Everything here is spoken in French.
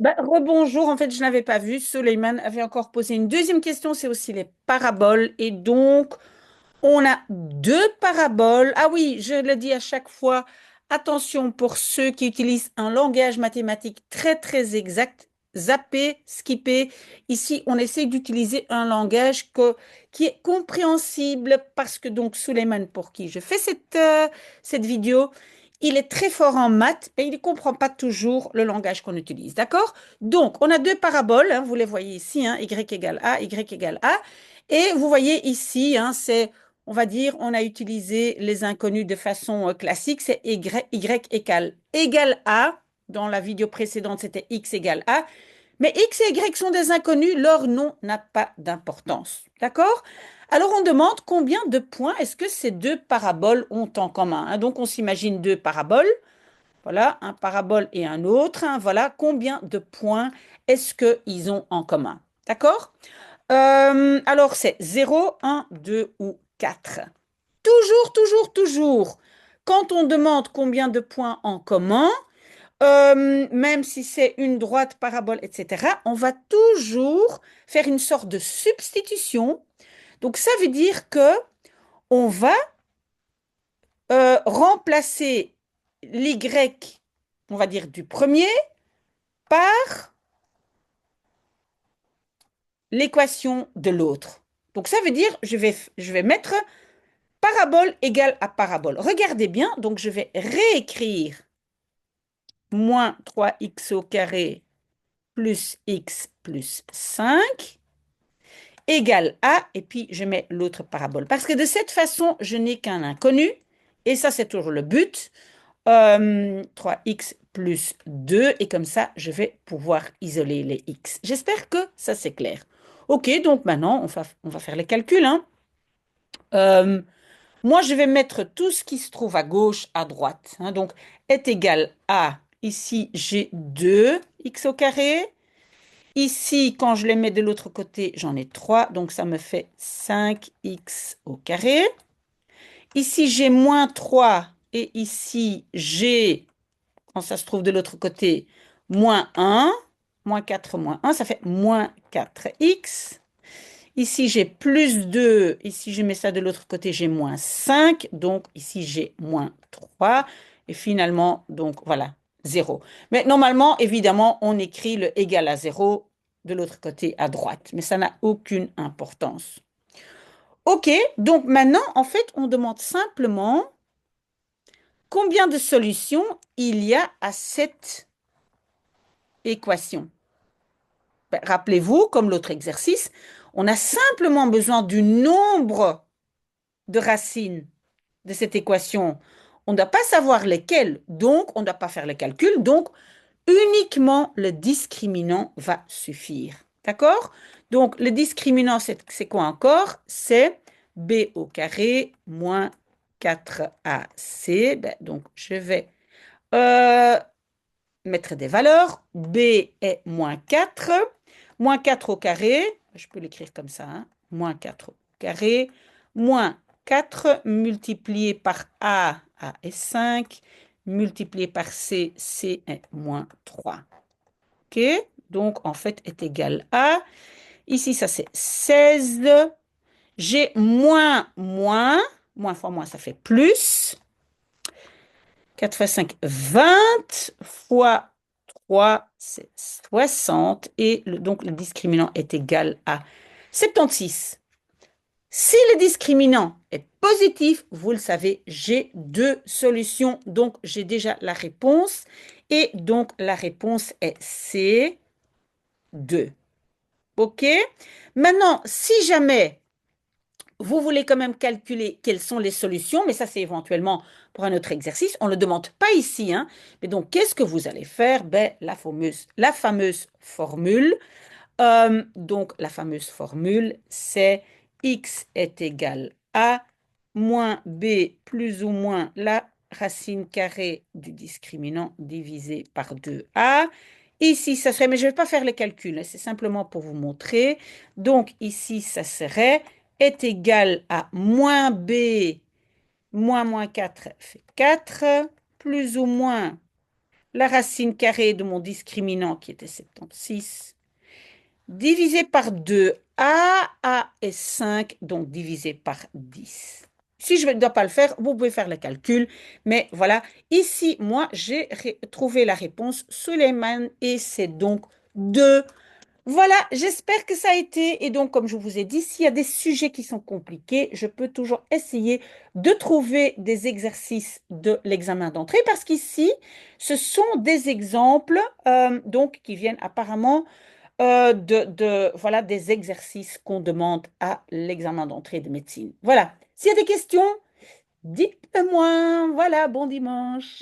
Rebonjour, en fait, je n'avais pas vu. Suleiman avait encore posé une deuxième question, c'est aussi les paraboles. Et donc, on a deux paraboles. Ah oui, je le dis à chaque fois, attention pour ceux qui utilisent un langage mathématique très, très exact, zapper, skipper. Ici, on essaie d'utiliser un langage qui est compréhensible parce que donc, Suleiman, pour qui je fais cette vidéo, il est très fort en maths, mais il ne comprend pas toujours le langage qu'on utilise. D'accord? Donc, on a deux paraboles, hein, vous les voyez ici, hein, y égale A, Y égale A. Et vous voyez ici, hein, on va dire, on a utilisé les inconnus de façon classique, c'est Y égale A. Dans la vidéo précédente, c'était X égale A. Mais X et Y sont des inconnus, leur nom n'a pas d'importance. D'accord? Alors on demande combien de points est-ce que ces deux paraboles ont en commun, hein. Donc on s'imagine deux paraboles, voilà, un parabole et un autre, hein. Voilà, combien de points est-ce qu'ils ont en commun? D'accord? Alors c'est 0, 1, 2 ou 4. Toujours, toujours, toujours. Quand on demande combien de points en commun, même si c'est une droite, parabole, etc., on va toujours faire une sorte de substitution. Donc ça veut dire que on va remplacer l'y, on va dire du premier, par l'équation de l'autre. Donc ça veut dire je vais mettre parabole égale à parabole. Regardez bien, donc je vais réécrire moins 3x au carré plus x plus 5 égale à, et puis je mets l'autre parabole. Parce que de cette façon, je n'ai qu'un inconnu, et ça c'est toujours le but. 3x plus 2, et comme ça, je vais pouvoir isoler les x. J'espère que ça c'est clair. Ok, donc maintenant, on va faire les calculs, hein. Euh, Moi, je vais mettre tout ce qui se trouve à gauche, à droite, hein. Donc, est égal à, ici, j'ai 2x au carré. Ici, quand je les mets de l'autre côté, j'en ai 3, donc ça me fait 5x au carré. Ici, j'ai moins 3 et ici, j'ai, quand ça se trouve de l'autre côté, moins 1. Moins 4 moins 1, ça fait moins 4x. Ici, j'ai plus 2. Ici, je mets ça de l'autre côté, j'ai moins 5. Donc, ici, j'ai moins 3. Et finalement, donc voilà, 0. Mais normalement, évidemment, on écrit le égal à 0 de l'autre côté à droite. Mais ça n'a aucune importance. OK, donc maintenant, en fait, on demande simplement combien de solutions il y a à cette équation. Rappelez-vous, comme l'autre exercice, on a simplement besoin du nombre de racines de cette équation. On ne doit pas savoir lesquelles, donc on ne doit pas faire le calcul, donc uniquement le discriminant va suffire. D'accord? Donc le discriminant, c'est quoi encore? C'est b au carré moins 4ac. Donc je vais euh, mettre des valeurs. B est moins 4. Moins 4 au carré, je peux l'écrire comme ça, hein, moins 4 au carré, moins 4 multiplié par A est 5, multiplié par C est moins 3. OK? Donc, en fait, est égal à, ici, ça c'est 16. J'ai moins fois moins, ça fait plus. 4 fois 5, 20 fois 3, c'est 60. Et donc, le discriminant est égal à 76. Si le discriminant est positif, vous le savez, j'ai deux solutions. Donc, j'ai déjà la réponse. Et donc, la réponse est C2. OK? Maintenant, si jamais vous voulez quand même calculer quelles sont les solutions, mais ça, c'est éventuellement pour un autre exercice. On ne le demande pas ici, hein. Mais donc, qu'est-ce que vous allez faire? La fameuse formule. Donc, la fameuse formule, c'est x est égal à moins b plus ou moins la racine carrée du discriminant divisé par 2a. Ici, ça serait, mais je ne vais pas faire le calcul, hein, c'est simplement pour vous montrer. Donc, ici, ça serait est égal à moins b moins moins 4 fait 4, plus ou moins la racine carrée de mon discriminant qui était 76, divisé par 2, A est 5, donc divisé par 10. Si je ne dois pas le faire, vous pouvez faire le calcul, mais voilà. Ici, moi, j'ai trouvé la réponse, Suleiman, et c'est donc 2. Voilà, j'espère que ça a été. Et donc, comme je vous ai dit, s'il y a des sujets qui sont compliqués, je peux toujours essayer de trouver des exercices de l'examen d'entrée parce qu'ici, ce sont des exemples donc qui viennent apparemment voilà, des exercices qu'on demande à l'examen d'entrée de médecine. Voilà. S'il y a des questions, dites-le moi. Voilà, bon dimanche.